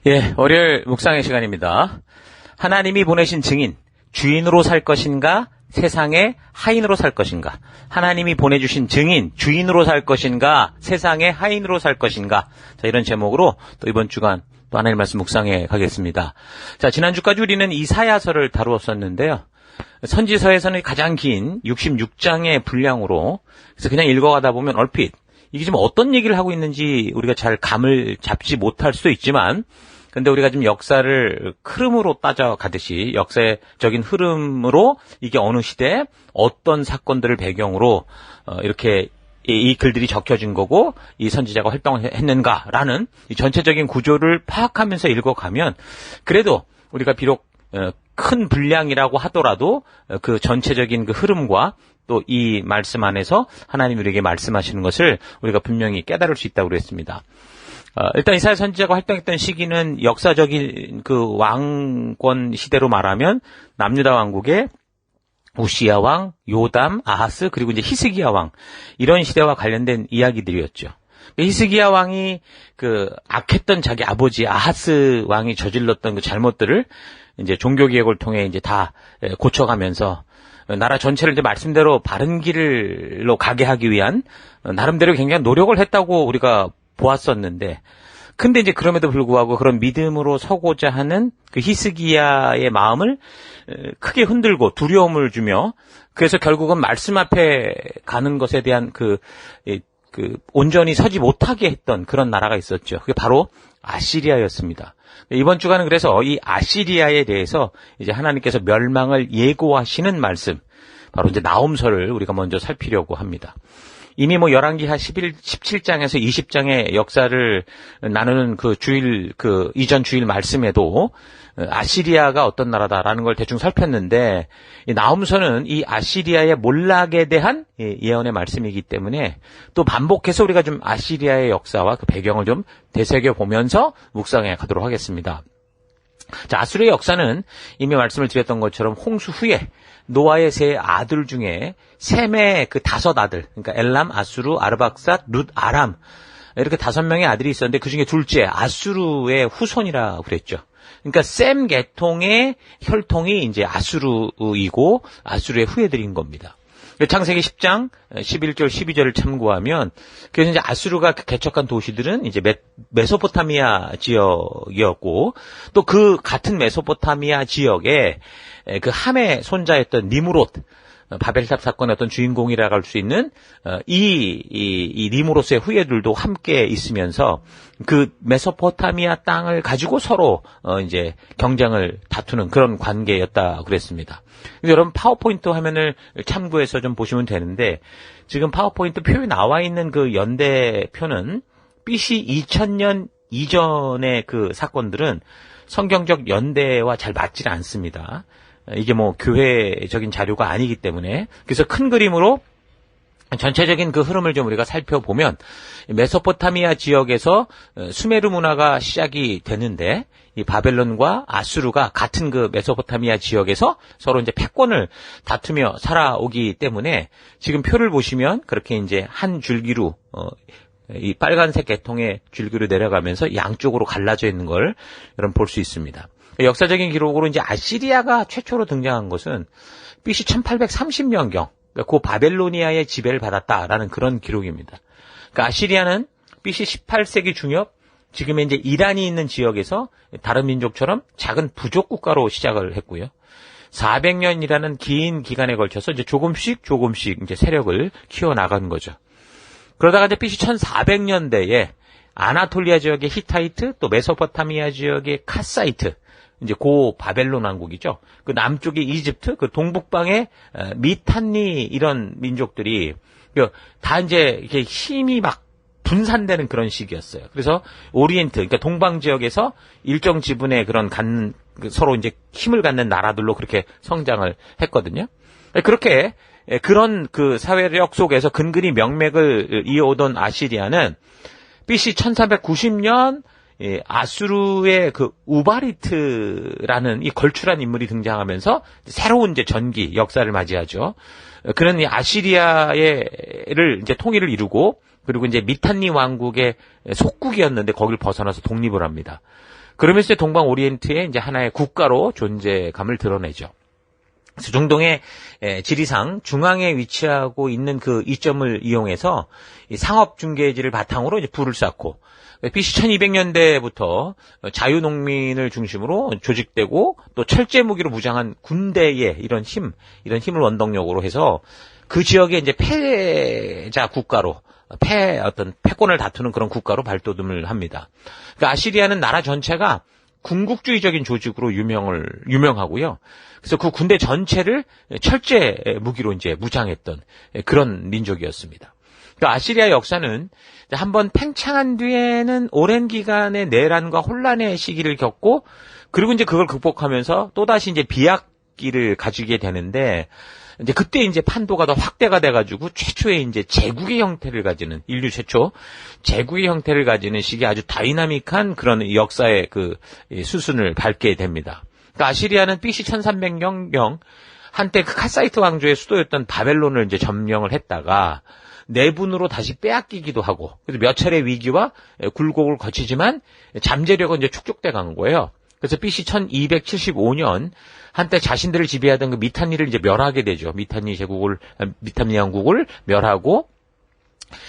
예, 월요일 묵상의 시간입니다. 하나님이 보내신 증인, 주인으로 살 것인가, 세상의 하인으로 살 것인가? 하나님이 보내주신 증인, 주인으로 살 것인가, 세상의 하인으로 살 것인가? 자, 이런 제목으로 또 이번 주간 또 하나님 말씀 묵상해 가겠습니다. 자, 지난주까지 우리는 이사야서를 다루었었는데요. 선지서에서는 가장 긴 66장의 분량으로, 그래서 그냥 읽어가다 보면 얼핏 이게 지금 어떤 얘기를 하고 있는지 우리가 잘 감을 잡지 못할 수도 있지만, 근데 우리가 지금 역사를 흐름으로 따져가듯이 역사적인 흐름으로 이게 어느 시대 어떤 사건들을 배경으로 이렇게 이 글들이 적혀진 거고 이 선지자가 활동을 했는가라는 이 전체적인 구조를 파악하면서 읽어가면, 그래도 우리가 비록 큰 분량이라고 하더라도 그 전체적인 그 흐름과 또 이 말씀 안에서 하나님 우리에게 말씀하시는 것을 우리가 분명히 깨달을 수 있다고 그랬습니다. 일단 이사야 선지자가 활동했던 시기는 역사적인 그 왕권 시대로 말하면 남유다 왕국의 우시야 왕, 요담, 아하스, 그리고 이제 히스기야 왕, 이런 시대와 관련된 이야기들이었죠. 히스기야 왕이 그 악했던 자기 아버지 아하스 왕이 저질렀던 그 잘못들을 이제 종교 개혁을 통해 이제 다 고쳐가면서 나라 전체를 이제 말씀대로 바른 길로 가게 하기 위한 나름대로 굉장히 노력을 했다고 우리가 보았었는데, 근데 이제 그럼에도 불구하고 그런 믿음으로 서고자 하는 그 히스기야의 마음을 크게 흔들고 두려움을 주며, 그래서 결국은 말씀 앞에 가는 것에 대한 그 온전히 서지 못하게 했던 그런 나라가 있었죠. 그게 바로 아시리아였습니다. 이번 주간은 그래서 이 아시리아에 대해서 이제 하나님께서 멸망을 예고하시는 말씀, 바로 이제 나홈서를 우리가 먼저 살피려고 합니다. 이미 열왕기하 17장에서 20장의 역사를 나누는 그 이전 주일 말씀에도 아시리아가 어떤 나라다라는 걸 대충 살폈는데, 이 나홈서는 이 아시리아의 몰락에 대한 예언의 말씀이기 때문에 또 반복해서 우리가 좀 아시리아의 역사와 그 배경을 좀 되새겨 보면서 묵상해 가도록 하겠습니다. 자, 아수르의 역사는 이미 말씀을 드렸던 것처럼 홍수 후에 노아의 세 아들 중에 셈의 그 5 아들, 그러니까 엘람, 아수르, 아르박삿, 룻, 아람, 이렇게 5명의 아들이 있었는데 그 중에 둘째 아수르의 후손이라 그랬죠. 그러니까 셈 계통의 혈통이 이제 아수르이고 아수르의 후예들인 겁니다. 창세기 10장 11절 12절을 참고하면, 그래서 이제 아수르가 개척한 도시들은 이제 메소포타미아 지역이었고, 또 그 같은 메소포타미아 지역에 그 함의 손자였던 니무롯, 바벨탑 사건의 어떤 주인공이라고 할 수 있는 이 니무롯의 후예들도 함께 있으면서 그 메소포타미아 땅을 가지고 서로 이제 경쟁을 다투는 그런 관계였다 그랬습니다. 여러분 파워포인트 화면을 참고해서 좀 보시면 되는데, 지금 파워포인트 표에 나와 있는 그 연대표는 BC 2000년 이전의 그 사건들은 성경적 연대와 잘 맞질 않습니다. 이게 교회적인 자료가 아니기 때문에. 그래서 큰 그림으로 전체적인 그 흐름을 좀 우리가 살펴보면, 메소포타미아 지역에서 수메르 문화가 시작이 되는데, 이 바벨론과 아수르가 같은 그 메소포타미아 지역에서 서로 이제 패권을 다투며 살아오기 때문에, 지금 표를 보시면 그렇게 이제 한 줄기로 이 빨간색 계통의 줄기로 내려가면서 양쪽으로 갈라져 있는 걸 여러분 볼 수 있습니다. 역사적인 기록으로 이제 아시리아가 최초로 등장한 것은 BC 1830년경, 그 바벨로니아의 지배를 받았다라는 그런 기록입니다. 그러니까 아시리아는 BC 18세기 중엽, 지금의 이제 이란이 있는 지역에서 다른 민족처럼 작은 부족 국가로 시작을 했고요. 400년이라는 긴 기간에 걸쳐서 이제 조금씩 이제 세력을 키워나간 거죠. 그러다가 이제 BC 1400년대에 아나톨리아 지역의 히타이트, 또 메소포타미아 지역의 카사이트, 이제 고 바벨론 왕국이죠. 그 남쪽의 이집트, 그 동북방의 미탄니, 이런 민족들이 다 이제 이렇게 힘이 막 분산되는 그런 시기였어요. 그래서 오리엔트, 그러니까 동방 지역에서 일정 지분의 그런 서로 이제 힘을 갖는 나라들로 그렇게 성장을 했거든요. 그렇게 그런 그 사회력 속에서 근근히 명맥을 이어오던 아시리아는 BC 1390년 아수르의 그 우바리트라는 이 걸출한 인물이 등장하면서 새로운 이제 전기 역사를 맞이하죠. 그는 이 아시리아를 이제 통일을 이루고, 그리고 이제 미탄니 왕국의 속국이었는데 거길 벗어나서 독립을 합니다. 그러면서 이제 동방 오리엔트의 이제 하나의 국가로 존재감을 드러내죠. 그래서 중동의 지리상 중앙에 위치하고 있는 그 이점을 이용해서 이 상업 중개지를 바탕으로 이제 부를 쌓고 BC 1200년대부터 자유농민을 중심으로 조직되고 또 철제 무기로 무장한 군대의 이런 힘을 원동력으로 해서 그 지역에 이제 패자 국가로 어떤 패권을 다투는 그런 국가로 발돋움을 합니다. 그러니까 아시리아는 나라 전체가 군국주의적인 조직으로 유명하고요. 그래서 그 군대 전체를 철제 무기로 이제 무장했던 그런 민족이었습니다. 그러니까 아시리아 역사는 한번 팽창한 뒤에는 오랜 기간의 내란과 혼란의 시기를 겪고 그리고 이제 그걸 극복하면서 또다시 이제 비약기를 가지게 되는데 이제 그때 이제 판도가 더 확대가 돼가지고 최초의 이제 제국의 형태를 가지는 인류 최초 제국의 형태를 가지는 시기 아주 다이나믹한 그런 역사의 그 수순을 밟게 됩니다. 그러니까 아시리아는 BC 1300년 한때 그 카사이트 왕조의 수도였던 바벨론을 이제 점령을 했다가 내분으로 다시 빼앗기기도 하고 그래서 몇 차례 위기와 굴곡을 거치지만 잠재력은 이제 축적돼 간 거예요. 그래서 BC 1275년 한때 자신들을 지배하던 그 미탄니를 이제 멸하게 되죠. 미탄니 왕국을 멸하고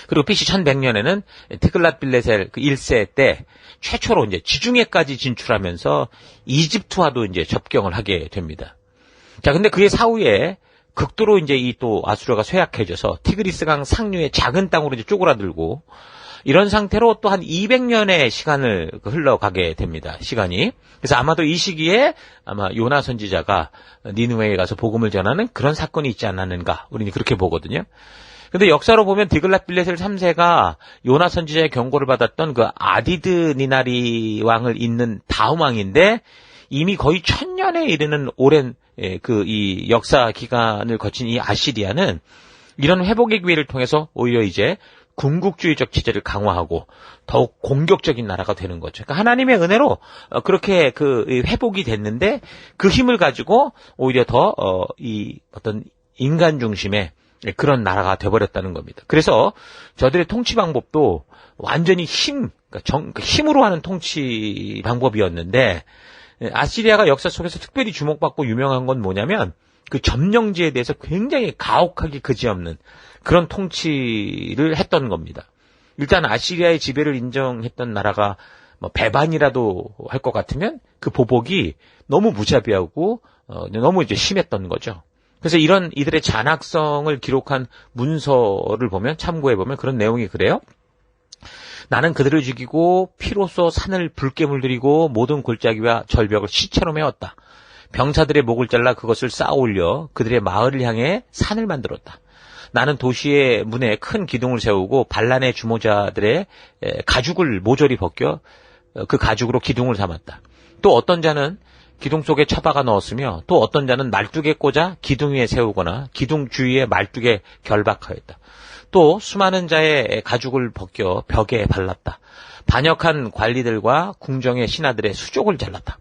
그리고 BC 1100년에는 티글랏빌레셀 그 1세 때 최초로 이제 지중해까지 진출하면서 이집트와도 이제 접경을 하게 됩니다. 자, 근데 그의 사후에 극도로 이제 이 또 아수르가 쇠약해져서 티그리스강 상류의 작은 땅으로 이제 쪼그라들고 이런 상태로 또 한 200년의 시간을 흘러가게 됩니다. 시간이. 그래서 아마도 이 시기에 아마 요나 선지자가 니느웨에 가서 복음을 전하는 그런 사건이 있지 않았는가. 우리는 그렇게 보거든요. 근데 역사로 보면 디글랏빌레셀 3세가 요나 선지자의 경고를 받았던 그 아디드 니나리 왕을 잇는 다음 왕인데 이미 거의 1000년에 이르는 오랜 그 이 역사 기간을 거친 이 아시리아는 이런 회복의 기회를 통해서 오히려 이제 군국주의적 지지를 강화하고 더욱 공격적인 나라가 되는 거죠. 그러니까 하나님의 은혜로 그렇게 그 회복이 됐는데 그 힘을 가지고 오히려 더 이 어떤 인간 중심의 그런 나라가 돼버렸다는 겁니다. 그래서 저들의 통치 방법도 완전히 그러니까 힘으로 하는 통치 방법이었는데 아시리아가 역사 속에서 특별히 주목받고 유명한 건 뭐냐면 그 점령지에 대해서 굉장히 가혹하게 그지없는 그런 통치를 했던 겁니다. 일단 아시리아의 지배를 인정했던 나라가 뭐 배반이라도 할 것 같으면 그 보복이 너무 무자비하고 너무 이제 심했던 거죠. 그래서 이런 이들의 잔악성을 기록한 문서를 보면 참고해 보면 그런 내용이 그래요. 나는 그들을 죽이고 피로써 산을 붉게 물들이고 모든 골짜기와 절벽을 시체로 메웠다. 병사들의 목을 잘라 그것을 쌓아 올려 그들의 마을을 향해 산을 만들었다. 나는 도시의 문에 큰 기둥을 세우고 반란의 주모자들의 가죽을 모조리 벗겨 그 가죽으로 기둥을 삼았다. 또 어떤 자는 기둥 속에 처박아 넣었으며 또 어떤 자는 말뚝에 꽂아 기둥 위에 세우거나 기둥 주위에 말뚝에 결박하였다. 또 수많은 자의 가죽을 벗겨 벽에 발랐다. 반역한 관리들과 궁정의 신하들의 수족을 잘랐다.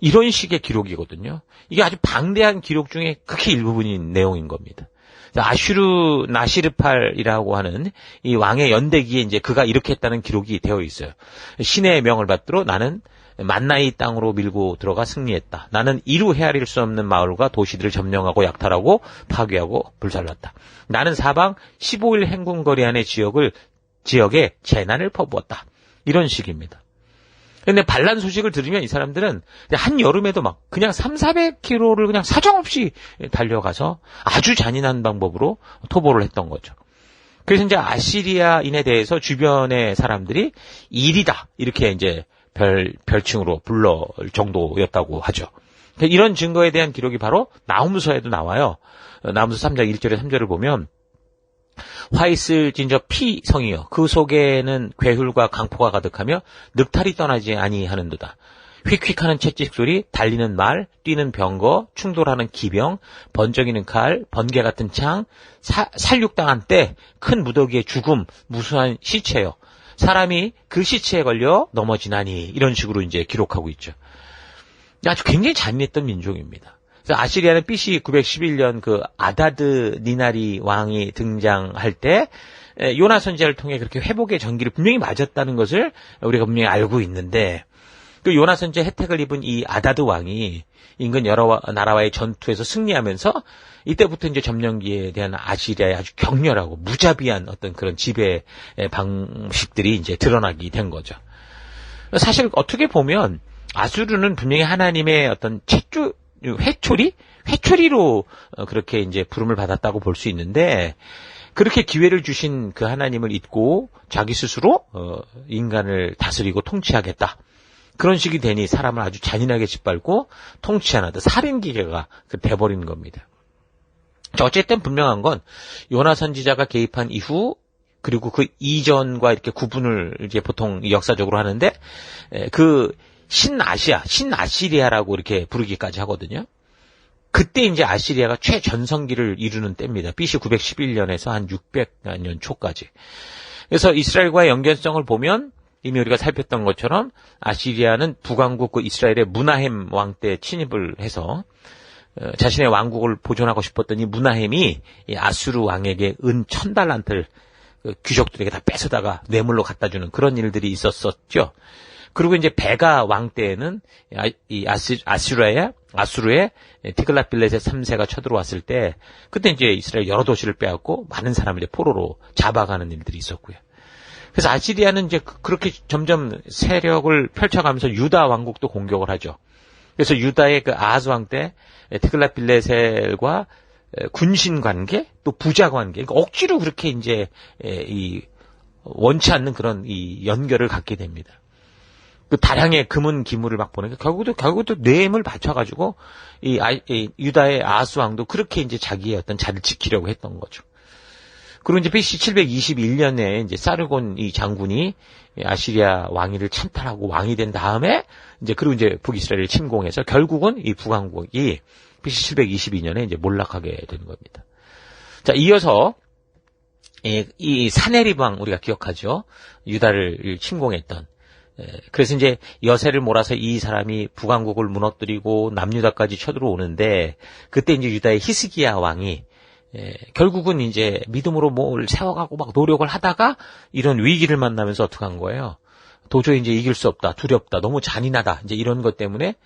이런 식의 기록이거든요. 이게 아주 방대한 기록 중에 극히 일부분인 내용인 겁니다. 아슈르 나시르팔이라고 하는 이 왕의 연대기에 이제 그가 이렇게 했다는 기록이 되어 있어요. 신의 명을 받들어 나는 만나이 땅으로 밀고 들어가 승리했다. 나는 이루 헤아릴 수 없는 마을과 도시들을 점령하고 약탈하고 파괴하고 불살랐다. 나는 사방 15일 행군거리 안의 지역에 재난을 퍼부었다. 이런 식입니다. 근데 반란 소식을 들으면 이 사람들은 한 여름에도 막 그냥 300-400km를 그냥 사정없이 달려가서 아주 잔인한 방법으로 토벌을 했던 거죠. 그래서 이제 아시리아인에 대해서 주변의 사람들이 일이다. 이렇게 이제 별칭으로 불러 정도였다고 하죠. 이런 증거에 대한 기록이 바로 나훔서에도 나와요. 나훔서 3장 1절에 3절을 보면 화이슬 진저 피 성이여 그 속에는 괴hul과 강포가 가득하며 늑탈이 떠나지 아니하는도다. 휙휙하는 채찍 소리, 달리는 말, 뛰는 병거, 충돌하는 기병, 번쩍이는 칼, 번개 같은 창, 살육당한 때, 큰 무더기의 죽음, 무수한 시체여. 사람이 그 시체에 걸려 넘어지나니 이런 식으로 이제 기록하고 있죠. 아주 굉장히 잔인했던 민족입니다. 그래서 아시리아는 BC 911년 그 아다드 니나리 왕이 등장할 때 요나 선지자를 통해 그렇게 회복의 전기를 분명히 맞았다는 것을 우리가 분명히 알고 있는데 그 요나 선지자 혜택을 입은 이 아다드 왕이 인근 여러 나라와의 전투에서 승리하면서 이때부터 이제 점령기에 대한 아시리아의 아주 격렬하고 무자비한 어떤 그런 지배 방식들이 이제 드러나게 된 거죠. 사실 어떻게 보면 아수르는 분명히 하나님의 어떤 회초리로 그렇게 이제 부름을 받았다고 볼 수 있는데, 그렇게 기회를 주신 그 하나님을 잊고 자기 스스로 인간을 다스리고 통치하겠다. 그런 식이 되니 사람을 아주 잔인하게 짓밟고 통치하는 살인기계가 돼버린 겁니다. 어쨌든 분명한 건 요나 선지자가 개입한 이후, 그리고 그 이전과 이렇게 구분을 이제 보통 역사적으로 하는데, 그 신아시리아라고 이렇게 부르기까지 하거든요. 그때 이제 아시리아가 최전성기를 이루는 때입니다. BC 911년에서 한 600년 초까지. 그래서 이스라엘과의 연결성을 보면 이미 우리가 살폈던 것처럼 아시리아는 북왕국 그 이스라엘의 무나헴 왕 때 침입을 해서 자신의 왕국을 보존하고 싶었던 이 무나헴이 이 아수르 왕에게 은 1000달란트를 귀족들에게 다 뺏어다가 뇌물로 갖다주는 그런 일들이 있었었죠. 그리고 이제 베가 왕 때에는 이 아수르의 티글랏빌레셋 3세가 쳐들어왔을 때, 그때 이제 이스라엘 여러 도시를 빼앗고 많은 사람을 이제 포로로 잡아가는 일들이 있었고요. 그래서 아시리아는 이제 그렇게 점점 세력을 펼쳐가면서 유다 왕국도 공격을 하죠. 그래서 유다의 그 아하스 왕 때 티글랏빌레셋과 군신 관계, 또 부자 관계, 그러니까 억지로 그렇게 이제 이 원치 않는 그런 이 연결을 갖게 됩니다. 그 다량의 금은 기물을 막 보내니까 결국도 뇌물 바쳐가지고 이 유다의 아하스 왕도 그렇게 이제 자기의 어떤 자리를 지키려고 했던 거죠. 그리고 이제 BC 721년에 이제 사르곤 이 장군이 아시리아 왕위를 찬탈하고 왕이 된 다음에 그리고 이제 북이스라엘을 침공해서 결국은 이 북왕국이 BC 722년에 이제 몰락하게 되는 겁니다. 자, 이어서 이 사네립 왕 우리가 기억하죠. 유다를 침공했던. 그래서 이제 여세를 몰아서 이 사람이 북왕국을 무너뜨리고 남유다까지 쳐들어오는데, 그때 이제 유다의 히스기야 왕이 결국은 이제 믿음으로 뭘 세워가고 막 노력을 하다가 이런 위기를 만나면서 어떻게 한 거예요? 도저히 이제 이길 수 없다, 두렵다, 너무 잔인하다, 이제 이런 것 때문에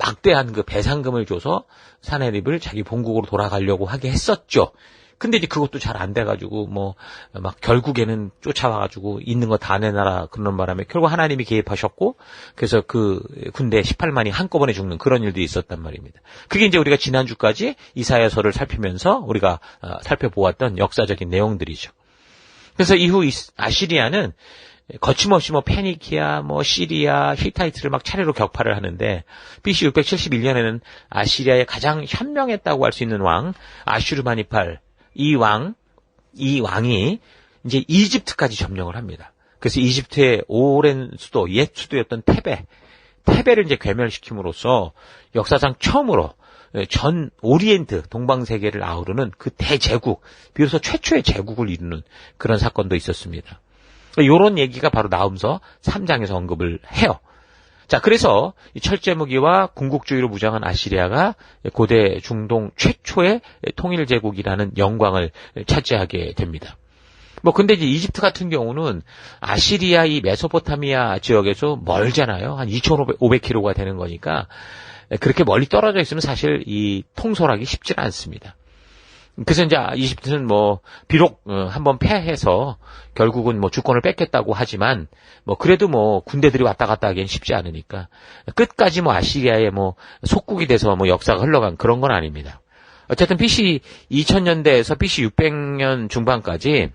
막대한 그 배상금을 줘서 사네립을 자기 본국으로 돌아가려고 하게 했었죠. 근데 이제 그것도 잘 안 돼가지고 막 결국에는 쫓아와가지고 있는 거 다 내놔라 그러는 바람에 결국 하나님이 개입하셨고, 그래서 그 군대 18만이 한꺼번에 죽는 그런 일도 있었단 말입니다. 그게 이제 우리가 지난주까지 이사야서를 살피면서 우리가 살펴보았던 역사적인 내용들이죠. 그래서 이후 아시리아는 거침없이 페니키아, 시리아, 히타이트를 막 차례로 격파를 하는데, BC 671년에는 아시리아의 가장 현명했다고 할 수 있는 왕 아슈르바니팔 이 왕이 이제 이집트까지 점령을 합니다. 그래서 이집트의 오랜 수도, 옛 수도였던 테베를 이제 괴멸시킴으로써 역사상 처음으로 전 오리엔트, 동방세계를 아우르는 그 대제국, 비로소 최초의 제국을 이루는 그런 사건도 있었습니다. 이런 얘기가 바로 나움서 3장에서 언급을 해요. 자, 그래서 이 철제무기와 궁극주의로 무장한 아시리아가 고대 중동 최초의 통일제국이라는 영광을 차지하게 됩니다. 근데 이제 이집트 같은 경우는 아시리아 이 메소포타미아 지역에서 멀잖아요. 한 2,500km가 되는 거니까 그렇게 멀리 떨어져 있으면 사실 이 통솔하기 쉽지 않습니다. 그래서 이제 이집트는 비록 한번 패해서 결국은 주권을 뺏겠다고 하지만 그래도 군대들이 왔다 갔다 하기엔 쉽지 않으니까 끝까지 아시리아의 속국이 돼서 역사가 흘러간 그런 건 아닙니다. 어쨌든 BC 2000년대에서 BC 600년 중반까지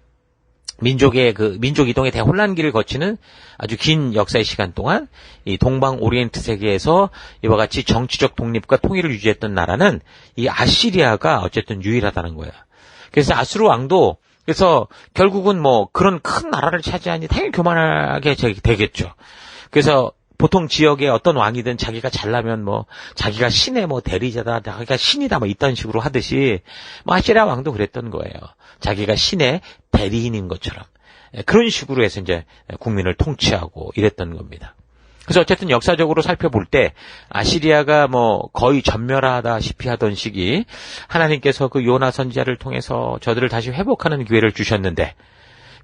민족 이동의 대혼란기를 거치는 아주 긴 역사의 시간 동안 이 동방 오리엔트 세계에서 이와 같이 정치적 독립과 통일을 유지했던 나라는 이 아시리아가 어쨌든 유일하다는 거야. 그래서 아수르 왕도 그래서 결국은 그런 큰 나라를 차지하니 당연히 교만하게 되겠죠. 그래서 보통 지역의 어떤 왕이든 자기가 잘나면 자기가 신의 대리자다, 자기가 신이다 이딴 식으로 하듯이 아시리아 왕도 그랬던 거예요. 자기가 신의 대리인인 것처럼 그런 식으로 해서 이제 국민을 통치하고 이랬던 겁니다. 그래서 어쨌든 역사적으로 살펴볼 때 아시리아가 거의 전멸하다시피 하던 시기 하나님께서 그 요나 선지자를 통해서 저들을 다시 회복하는 기회를 주셨는데,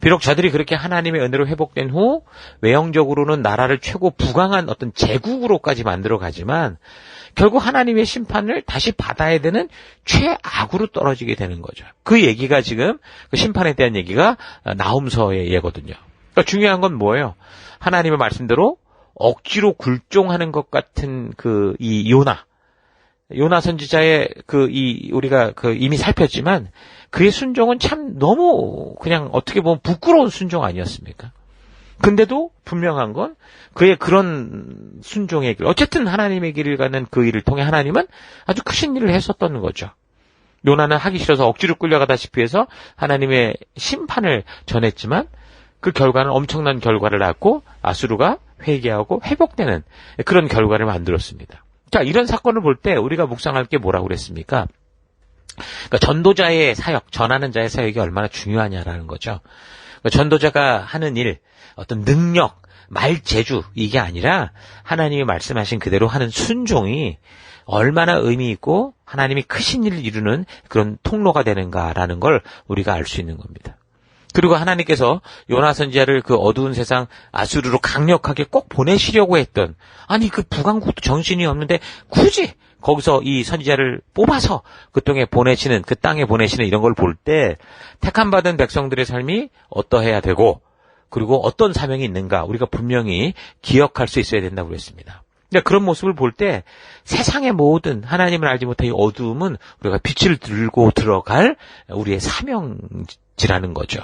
비록 저들이 그렇게 하나님의 은혜로 회복된 후 외형적으로는 나라를 최고 부강한 어떤 제국으로까지 만들어 가지만 결국 하나님의 심판을 다시 받아야 되는 최악으로 떨어지게 되는 거죠. 그 얘기가 지금 그 심판에 대한 얘기가 나훔서의 예거든요. 그러니까 중요한 건 뭐예요? 하나님의 말씀대로 억지로 굴종하는 것 같은 이 요나 선지자의 우리가 이미 살폈지만 그의 순종은 참 너무 그냥 어떻게 보면 부끄러운 순종 아니었습니까? 근데도 분명한 건 그의 그런 순종의 길, 어쨌든 하나님의 길을 가는 그 일을 통해 하나님은 아주 크신 일을 했었던 거죠. 요나는 하기 싫어서 억지로 끌려가다시피 해서 하나님의 심판을 전했지만 그 결과는 엄청난 결과를 낳고 아수르가 회개하고 회복되는 그런 결과를 만들었습니다. 자, 이런 사건을 볼 때 우리가 묵상할 게 뭐라고 그랬습니까? 그러니까 전도자의 사역, 전하는 자의 사역이 얼마나 중요하냐라는 거죠. 그러니까 전도자가 하는 일, 어떤 능력, 말재주 이게 아니라 하나님이 말씀하신 그대로 하는 순종이 얼마나 의미 있고 하나님이 크신 일을 이루는 그런 통로가 되는가라는 걸 우리가 알 수 있는 겁니다. 그리고 하나님께서 요나 선지자를 그 어두운 세상 아수르로 강력하게 꼭 보내시려고 했던, 아니 그 북왕국도 정신이 없는데 굳이 거기서 이 선지자를 뽑아서 그 땅에 보내시는 이런 걸 볼 때 택함받은 백성들의 삶이 어떠해야 되고 그리고 어떤 사명이 있는가 우리가 분명히 기억할 수 있어야 된다고 그랬습니다. 그러니까 그런 모습을 볼 때 세상의 모든 하나님을 알지 못한 이 어두움은 우리가 빛을 들고 들어갈 우리의 사명지라는 거죠.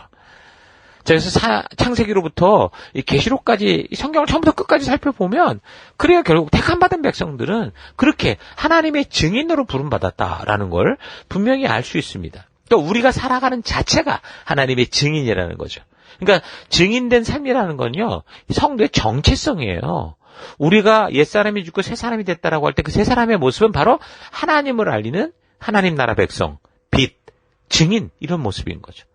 자, 그래서 창세기로부터 이 계시록까지 성경을 처음부터 끝까지 살펴보면 그래야 결국 택함받은 백성들은 그렇게 하나님의 증인으로 부름받았다라는 걸 분명히 알 수 있습니다. 또 우리가 살아가는 자체가 하나님의 증인이라는 거죠. 그러니까 증인된 삶이라는 건요, 성도의 정체성이에요. 우리가 옛사람이 죽고 새사람이 됐다라고 할 때 그 새사람의 모습은 바로 하나님을 알리는 하나님 나라 백성, 빛, 증인 이런 모습인 거죠.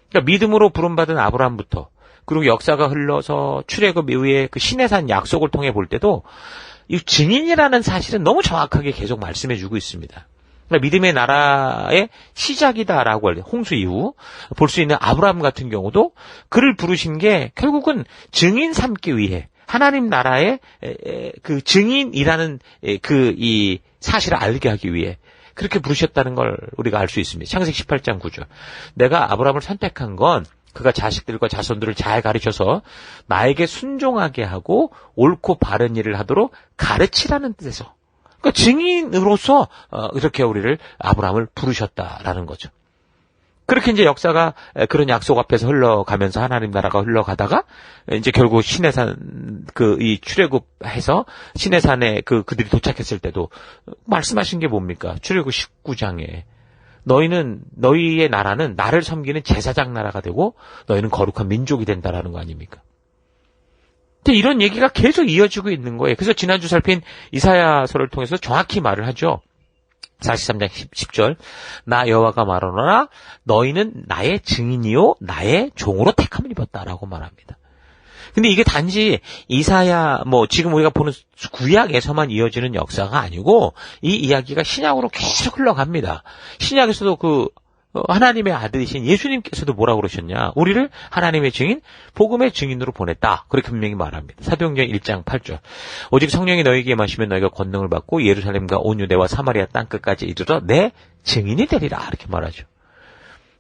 그러니까 믿음으로 부름받은 아브라함부터 그리고 역사가 흘러서 출애굽 이후에 그 시내산 약속을 통해 볼 때도 이 증인이라는 사실은 너무 정확하게 계속 말씀해주고 있습니다. 그러니까 믿음의 나라의 시작이다라고 할 때 홍수 이후 볼 수 있는 아브라함 같은 경우도 그를 부르신 게 결국은 증인 삼기 위해 하나님 나라의 그 증인이라는 이 사실을 알게 하기 위해 그렇게 부르셨다는 걸 우리가 알 수 있습니다. 창세기 18장 9절. 내가 아브라함을 선택한 건 그가 자식들과 자손들을 잘 가르쳐서 나에게 순종하게 하고 옳고 바른 일을 하도록 가르치라는 뜻에서. 그러니까 증인으로서 이렇게 우리를 아브라함을 부르셨다라는 거죠. 그렇게 이제 역사가 그런 약속 앞에서 흘러가면서 하나님 나라가 흘러가다가 이제 결국 시내산 이 출애굽해서 시내산에 그들이 도착했을 때도 말씀하신 게 뭡니까? 출애굽 19장에 너희의 나라는 나를 섬기는 제사장 나라가 되고 너희는 거룩한 민족이 된다라는 거 아닙니까? 근데 이런 얘기가 계속 이어지고 있는 거예요. 그래서 지난주 살핀 이사야서를 통해서 정확히 말을 하죠. 43장 10절 나 여호와가 말하노라 너희는 나의 증인이요 나의 종으로 택함을 입었다라고 말합니다. 근데 이게 단지 이사야 지금 우리가 보는 구약에서만 이어지는 역사가 아니고 이 이야기가 신약으로 계속 흘러갑니다. 신약에서도 하나님의 아들이신 예수님께서도 뭐라고 그러셨냐? 우리를 하나님의 증인, 복음의 증인으로 보냈다. 그렇게 분명히 말합니다. 사도행전 1장 8절. 오직 성령이 너희에게 임하시면 너희가 권능을 받고 예루살렘과 온 유대와 사마리아 땅끝까지 이르러 내 증인이 되리라. 이렇게 말하죠.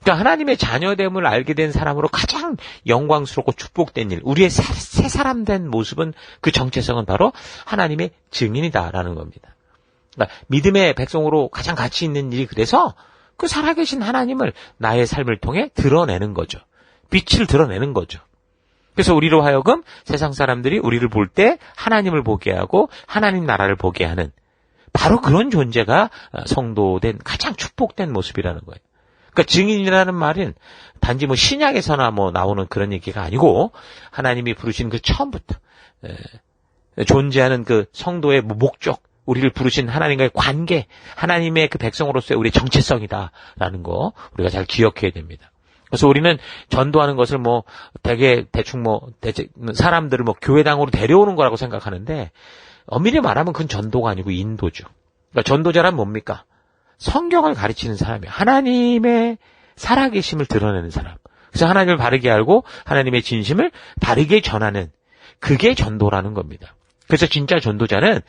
그러니까 하나님의 자녀됨을 알게 된 사람으로 가장 영광스럽고 축복된 일, 우리의 새 사람 된 모습은 그 정체성은 바로 하나님의 증인이다라는 겁니다. 그러니까 믿음의 백성으로 가장 가치 있는 일이 그래서 그 살아계신 하나님을 나의 삶을 통해 드러내는 거죠. 빛을 드러내는 거죠. 그래서 우리로 하여금 세상 사람들이 우리를 볼 때 하나님을 보게 하고 하나님 나라를 보게 하는 바로 그런 존재가 성도된 가장 축복된 모습이라는 거예요. 그러니까 증인이라는 말은 단지 신약에서나 나오는 그런 얘기가 아니고 하나님이 부르신 그 처음부터 존재하는 그 성도의 목적, 우리를 부르신 하나님과의 관계, 하나님의 그 백성으로서의 우리의 정체성이다라는 거 우리가 잘 기억해야 됩니다. 그래서 우리는 전도하는 것을 대충 사람들을 교회당으로 데려오는 거라고 생각하는데 엄밀히 말하면 그건 전도가 아니고 인도죠. 그러니까 전도자란 뭡니까? 성경을 가르치는 사람이에요. 하나님의 살아계심을 드러내는 사람. 그래서 하나님을 바르게 알고 하나님의 진심을 바르게 전하는 그게 전도라는 겁니다. 그래서 진짜 전도자는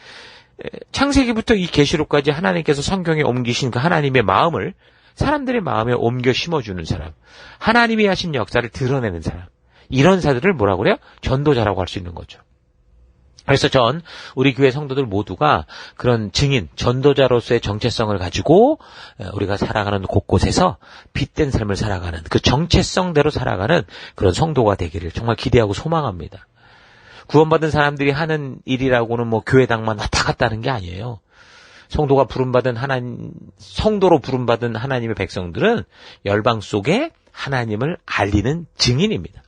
창세기부터 이 계시록까지 하나님께서 성경에 옮기신 그 하나님의 마음을 사람들의 마음에 옮겨 심어주는 사람, 하나님이 하신 역사를 드러내는 사람, 이런 사들을 뭐라고 그래요? 전도자라고 할 수 있는 거죠. 그래서 우리 교회 성도들 모두가 그런 증인, 전도자로서의 정체성을 가지고 우리가 살아가는 곳곳에서 빛된 삶을 살아가는 그 정체성대로 살아가는 그런 성도가 되기를 정말 기대하고 소망합니다. 구원받은 사람들이 하는 일이라고는 뭐 교회당만 왔다 갔다 하는 게 아니에요. 성도로 부름받은 하나님의 백성들은 열방 속에 하나님을 알리는 증인입니다.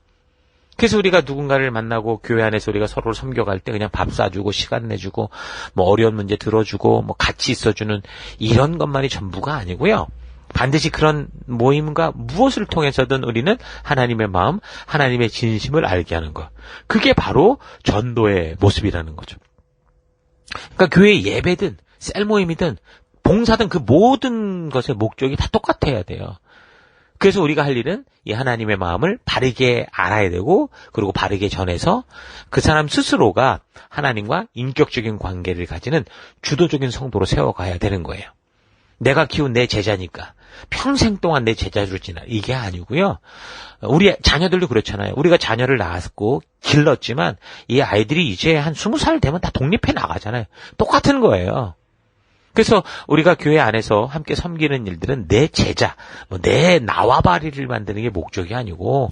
그래서 우리가 누군가를 만나고 교회 안에서 우리가 서로를 섬겨갈 때 그냥 밥 사주고 시간 내주고 뭐 어려운 문제 들어주고 뭐 같이 있어주는 이런 것만이 전부가 아니고요. 반드시 그런 모임과 무엇을 통해서든 우리는 하나님의 마음, 하나님의 진심을 알게 하는 것. 그게 바로 전도의 모습이라는 거죠. 그러니까 교회 예배든 셀 모임이든 봉사든 그 모든 것의 목적이 다 똑같아야 돼요. 그래서 우리가 할 일은 이 하나님의 마음을 바르게 알아야 되고 그리고 바르게 전해서 그 사람 스스로가 하나님과 인격적인 관계를 가지는 주도적인 성도로 세워가야 되는 거예요. 내가 키운 내 제자니까 평생 동안 내 제자로 지나 이게 아니고요. 우리 자녀들도 그렇잖아요. 우리가 자녀를 낳았고 길렀지만 이 아이들이 이제 한 20살 되면 다 독립해 나가잖아요. 똑같은 거예요. 그래서 우리가 교회 안에서 함께 섬기는 일들은 내 제자, 내 나와바리를 만드는 게 목적이 아니고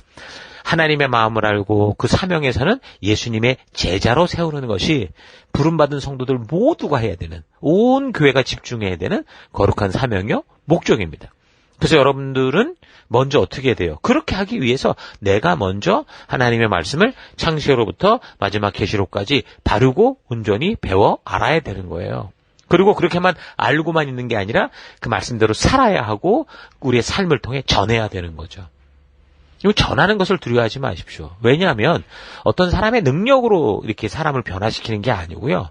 하나님의 마음을 알고 그 사명에서는 예수님의 제자로 세우는 것이 부름받은 성도들 모두가 해야 되는, 온 교회가 집중해야 되는 거룩한 사명이요 목적입니다. 그래서 여러분들은 먼저 어떻게 해야 돼요? 그렇게 하기 위해서 내가 먼저 하나님의 말씀을 창세기로부터 마지막 계시록까지 바르고 온전히 배워 알아야 되는 거예요. 그리고 그렇게만 알고만 있는 게 아니라 그 말씀대로 살아야 하고 우리의 삶을 통해 전해야 되는 거죠. 이 전하는 것을 두려워하지 마십시오. 왜냐하면 어떤 사람의 능력으로 이렇게 사람을 변화시키는 게 아니고요.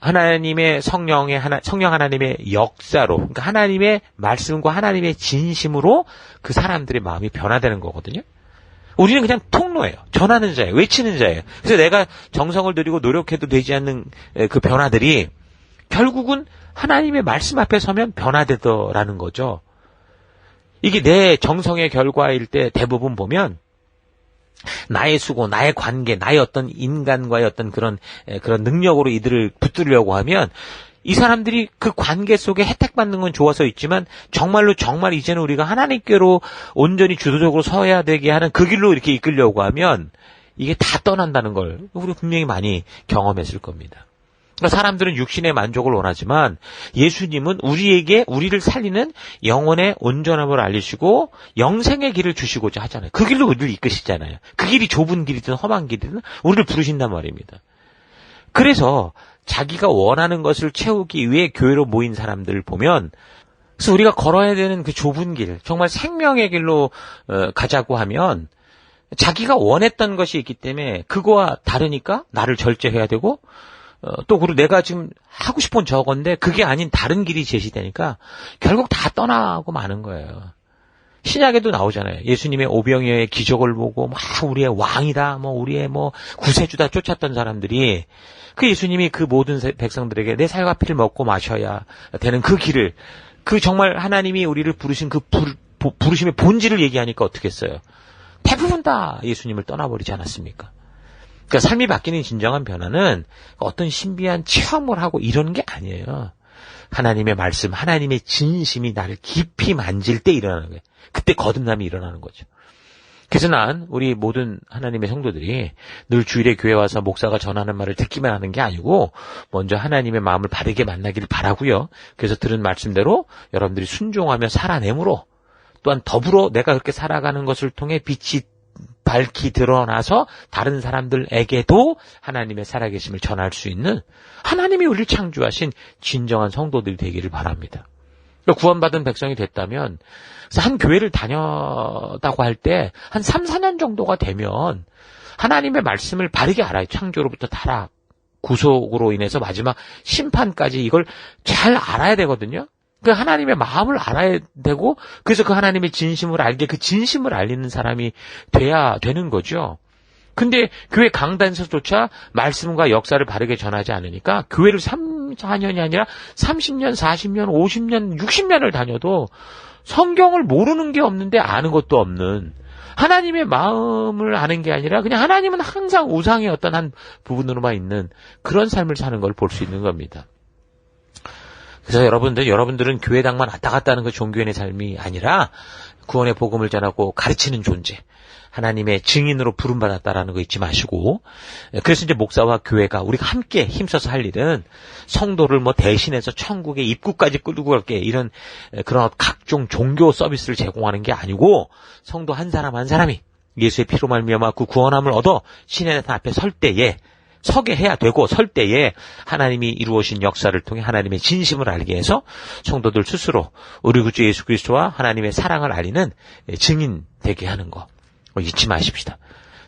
하나님의 성령 하나님의 역사로, 그러니까 하나님의 말씀과 하나님의 진심으로 그 사람들의 마음이 변화되는 거거든요. 우리는 그냥 통로예요. 전하는 자예요. 외치는 자예요. 그래서 내가 정성을 들이고 노력해도 되지 않는 그 변화들이 결국은 하나님의 말씀 앞에 서면 변화되더라는 거죠. 이게 내 정성의 결과일 때 대부분 보면 나의 수고, 나의 관계, 나의 어떤 인간과의 어떤 그런 능력으로 이들을 붙들려고 하면 이 사람들이 그 관계 속에 혜택받는 건 좋아서 있지만 정말 이제는 우리가 하나님께로 온전히 주도적으로 서야 되게 하는 그 길로 이렇게 이끌려고 하면 이게 다 떠난다는 걸 우리 분명히 많이 경험했을 겁니다. 그러니까 사람들은 육신의 만족을 원하지만 예수님은 우리를 살리는 영혼의 온전함을 알리시고 영생의 길을 주시고자 하잖아요. 그 길로 우리를 이끄시잖아요. 그 길이 좁은 길이든 험한 길이든 우리를 부르신단 말입니다. 그래서 자기가 원하는 것을 채우기 위해 교회로 모인 사람들을 보면, 그래서 우리가 걸어야 되는 그 좁은 길, 정말 생명의 길로 가자고 하면 자기가 원했던 것이 있기 때문에 그거와 다르니까 나를 절제해야 되고, 또 그리고 내가 지금 하고 싶은 저건데 그게 아닌 다른 길이 제시되니까 결국 다 떠나고 마는 거예요. 신약에도 나오잖아요. 예수님의 오병이어의 기적을 보고 막 우리의 왕이다, 우리의 구세주다 쫓았던 사람들이 그 예수님이 그 모든 백성들에게 내 살과 피를 먹고 마셔야 되는 그 길을, 그 정말 하나님이 우리를 부르신 그 부르심의 본질을 얘기하니까 어떻게 했어요? 대부분 다 예수님을 떠나버리지 않았습니까? 그러니까 삶이 바뀌는 진정한 변화는 어떤 신비한 체험을 하고 이런 게 아니에요. 하나님의 말씀, 하나님의 진심이 나를 깊이 만질 때 일어나는 거예요. 그때 거듭남이 일어나는 거죠. 그래서 우리 모든 하나님의 성도들이 늘 주일에 교회 와서 목사가 전하는 말을 듣기만 하는 게 아니고 먼저 하나님의 마음을 바르게 만나기를 바라고요. 그래서 들은 말씀대로 여러분들이 순종하며 살아내므로 또한 더불어 내가 그렇게 살아가는 것을 통해 빛이 밝히 드러나서 다른 사람들에게도 하나님의 살아계심을 전할 수 있는 하나님이 우리를 창조하신 진정한 성도들이 되기를 바랍니다. 구원받은 백성이 됐다면 한 교회를 다녔다고 할 때 한 3, 4년 정도가 되면 하나님의 말씀을 바르게 알아요. 창조로부터 타락, 구속으로 인해서 마지막 심판까지 이걸 잘 알아야 되거든요. 그 하나님의 마음을 알아야 되고, 그래서 그 하나님의 진심을 알게 그 진심을 알리는 사람이 돼야 되는 거죠. 근데 교회 강단에서조차 말씀과 역사를 바르게 전하지 않으니까 교회를 3, 4년이 아니라 30년, 40년, 50년, 60년을 다녀도 성경을 모르는 게 없는데 아는 것도 없는, 하나님의 마음을 아는 게 아니라 그냥 하나님은 항상 우상의 어떤 한 부분으로만 있는 그런 삶을 사는 걸 볼 수 있는 겁니다. 그래서 여러분들은 교회당만 왔다 갔다 하는 그 종교인의 삶이 아니라 구원의 복음을 전하고 가르치는 존재, 하나님의 증인으로 부름받았다라는 거 잊지 마시고, 그래서 이제 목사와 교회가 우리가 함께 힘써서 할 일은 성도를 대신해서 천국의 입구까지 끌고 갈게, 이런 그런 각종 종교 서비스를 제공하는 게 아니고, 성도 한 사람 한 사람이 예수의 피로 말미암아 그 구원함을 얻어 신의 나타 앞에 설 때에, 서게 해야 되고, 설 때에 하나님이 이루어진 역사를 통해 하나님의 진심을 알게 해서 성도들 스스로 우리 구주 예수 그리스도와 하나님의 사랑을 알리는 증인 되게 하는 거 잊지 마십시다.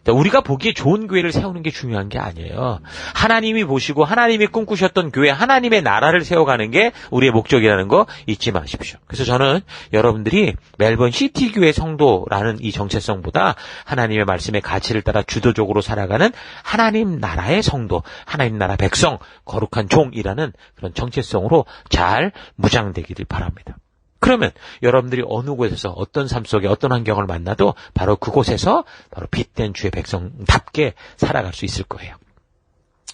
우리가 보기에 좋은 교회를 세우는 게 중요한 게 아니에요. 하나님이 보시고 하나님이 꿈꾸셨던 교회, 하나님의 나라를 세워가는 게 우리의 목적이라는 거 잊지 마십시오. 그래서 저는 여러분들이 멜번 시티교회 성도라는 이 정체성보다 하나님의 말씀의 가치를 따라 주도적으로 살아가는 하나님 나라의 성도, 하나님 나라 백성, 거룩한 종이라는 그런 정체성으로 잘 무장되기를 바랍니다. 그러면 여러분들이 어느 곳에서 어떤 삶 속에 어떤 환경을 만나도 바로 그곳에서 바로 빛된 주의 백성답게 살아갈 수 있을 거예요.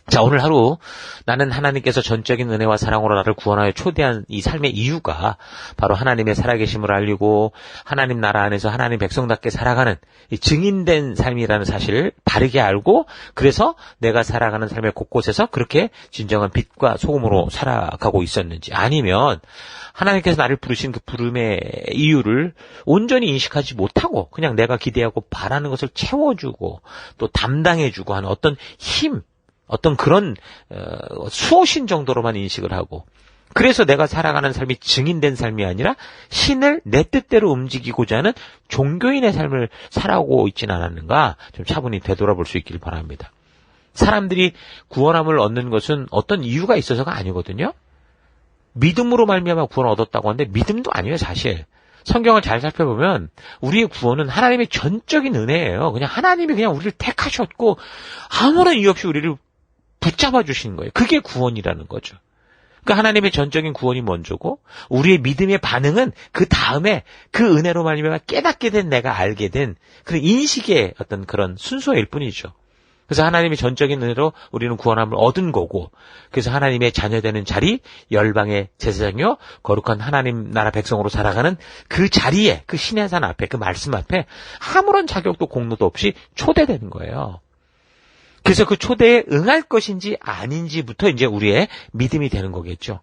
자, 오늘 하루 나는 하나님께서 전적인 은혜와 사랑으로 나를 구원하여 초대한 이 삶의 이유가 바로 하나님의 살아계심을 알리고 하나님 나라 안에서 하나님 백성답게 살아가는 이 증인된 삶이라는 사실을 바르게 알고, 그래서 내가 살아가는 삶의 곳곳에서 그렇게 진정한 빛과 소금으로 살아가고 있었는지, 아니면 하나님께서 나를 부르신 그 부름의 이유를 온전히 인식하지 못하고 그냥 내가 기대하고 바라는 것을 채워주고 또 담당해주고 하는 어떤 힘, 어떤 그런 수호신 정도로만 인식을 하고, 그래서 내가 살아가는 삶이 증인된 삶이 아니라 신을 내 뜻대로 움직이고자 하는 종교인의 삶을 살아오고 있지는 않았는가, 좀 차분히 되돌아볼 수 있길 바랍니다. 사람들이 구원함을 얻는 것은 어떤 이유가 있어서가 아니거든요. 믿음으로 말미암아 구원을 얻었다고 하는데 믿음도 아니에요, 사실. 성경을 잘 살펴보면 우리의 구원은 하나님의 전적인 은혜예요. 그냥 하나님이 그냥 우리를 택하셨고 아무런 이유 없이 우리를 붙잡아 주시는 거예요. 그게 구원이라는 거죠. 그러니까 하나님의 전적인 구원이 먼저고, 우리의 믿음의 반응은 그 다음에 그 은혜로 말미암아 깨닫게 된, 내가 알게 된 그런 인식의 어떤 그런 순서일 뿐이죠. 그래서 하나님의 전적인 은혜로 우리는 구원함을 얻은 거고, 그래서 하나님의 자녀되는 자리, 열방의 제사장이요 거룩한 하나님 나라 백성으로 살아가는 그 자리에, 그 신의 산 앞에, 그 말씀 앞에 아무런 자격도 공로도 없이 초대되는 거예요. 그래서 그 초대에 응할 것인지 아닌지부터 이제 우리의 믿음이 되는 거겠죠.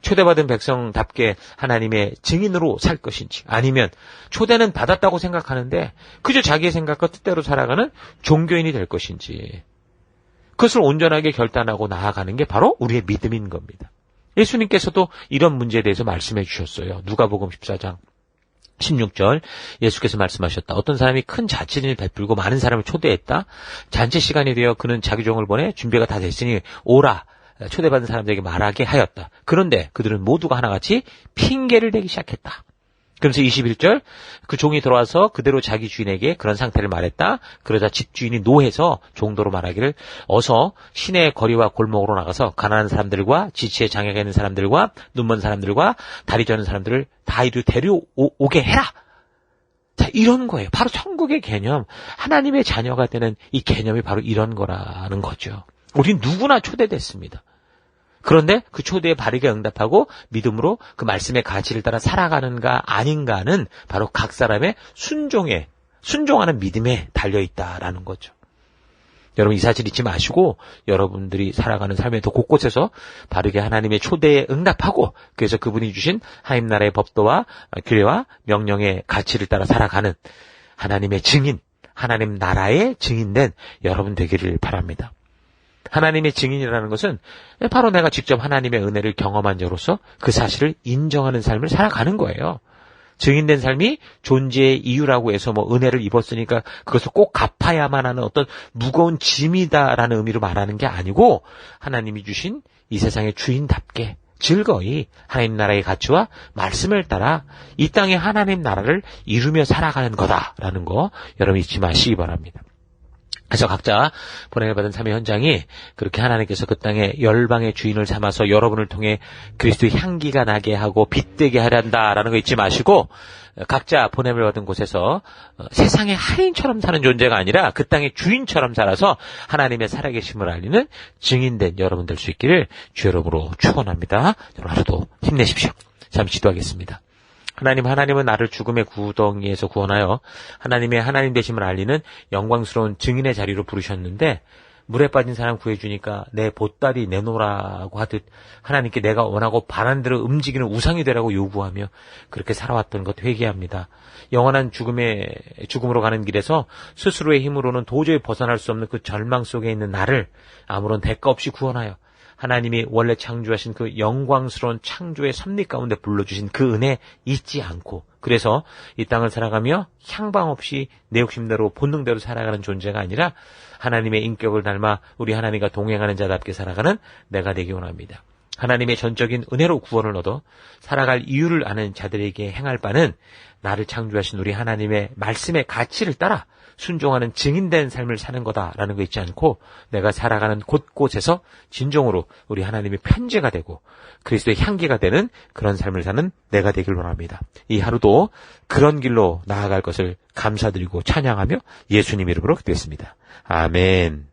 초대받은 백성답게 하나님의 증인으로 살 것인지, 아니면 초대는 받았다고 생각하는데 그저 자기의 생각과 뜻대로 살아가는 종교인이 될 것인지, 그것을 온전하게 결단하고 나아가는 게 바로 우리의 믿음인 겁니다. 예수님께서도 이런 문제에 대해서 말씀해 주셨어요. 누가복음 14장 16절 예수께서 말씀하셨다. 어떤 사람이 큰 자치를 베풀고 많은 사람을 초대했다. 잔치 시간이 되어 그는 자기 종을 보내 준비가 다 됐으니 오라, 초대받은 사람들에게 말하게 하였다. 그런데 그들은 모두가 하나같이 핑계를 대기 시작했다. 그러면서 21절 그 종이 돌아와서 그대로 자기 주인에게 그런 상태를 말했다. 그러자 집주인이 노해서 종도로 말하기를 어서 시내 거리와 골목으로 나가서 가난한 사람들과 지치에 장애가 있는 사람들과 눈먼 사람들과 다리 저는 사람들을 다 이리 데려오게 해라. 자, 이런 거예요. 바로 천국의 개념, 하나님의 자녀가 되는 이 개념이 바로 이런 거라는 거죠. 우린 누구나 초대됐습니다. 그런데 그 초대에 바르게 응답하고 믿음으로 그 말씀의 가치를 따라 살아가는가 아닌가는 바로 각 사람의 순종하는 믿음에 달려있다라는 거죠. 여러분, 이 사실 잊지 마시고 여러분들이 살아가는 삶에도 곳곳에서 바르게 하나님의 초대에 응답하고, 그래서 그분이 주신 하나님 나라의 법도와 규례와 명령의 가치를 따라 살아가는 하나님의 증인, 하나님 나라의 증인된 여러분 되기를 바랍니다. 하나님의 증인이라는 것은 바로 내가 직접 하나님의 은혜를 경험한 자로서 그 사실을 인정하는 삶을 살아가는 거예요. 증인된 삶이 존재의 이유라고 해서 은혜를 입었으니까 그것을 꼭 갚아야만 하는 어떤 무거운 짐이다라는 의미로 말하는 게 아니고, 하나님이 주신 이 세상의 주인답게 즐거이 하나님 나라의 가치와 말씀을 따라 이 땅의 하나님 나라를 이루며 살아가는 거다라는 거 여러분 잊지 마시기 바랍니다. 그래서 각자 보냄을 받은 삶의 현장이 그렇게 하나님께서 그 땅에 열방의 주인을 삼아서 여러분을 통해 그리스도의 향기가 나게 하고 빛되게 하란다라는 거 잊지 마시고, 각자 보냄을 받은 곳에서 세상의 하인처럼 사는 존재가 아니라 그 땅의 주인처럼 살아서 하나님의 살아계심을 알리는 증인된 여러분 될 수 있기를 주 여러분으로 축원합니다. 여러분 하루도 힘내십시오. 잠시 기도하겠습니다. 하나님은 나를 죽음의 구덩이에서 구원하여 하나님의 하나님 되심을 알리는 영광스러운 증인의 자리로 부르셨는데, 물에 빠진 사람 구해주니까 내 보따리 내놓으라고 하듯 하나님께 내가 원하고 바란 대로 움직이는 우상이 되라고 요구하며 그렇게 살아왔던 것 회개합니다. 영원한 죽음으로 가는 길에서 스스로의 힘으로는 도저히 벗어날 수 없는 그 절망 속에 있는 나를 아무런 대가 없이 구원하여 하나님이 원래 창조하신 그 영광스러운 창조의 섭리 가운데 불러주신 그 은혜 잊지 않고, 그래서 이 땅을 살아가며 향방 없이 내 욕심대로 본능대로 살아가는 존재가 아니라 하나님의 인격을 닮아 우리 하나님과 동행하는 자답게 살아가는 내가 되기 원합니다. 하나님의 전적인 은혜로 구원을 얻어 살아갈 이유를 아는 자들에게 행할 바는 나를 창조하신 우리 하나님의 말씀의 가치를 따라 순종하는 증인된 삶을 사는 거다라는 거 잊지 않고, 내가 살아가는 곳곳에서 진정으로 우리 하나님의 편지가 되고 그리스도의 향기가 되는 그런 삶을 사는 내가 되길 원합니다. 이 하루도 그런 길로 나아갈 것을 감사드리고 찬양하며 예수님 이름으로 기도했습니다. 아멘.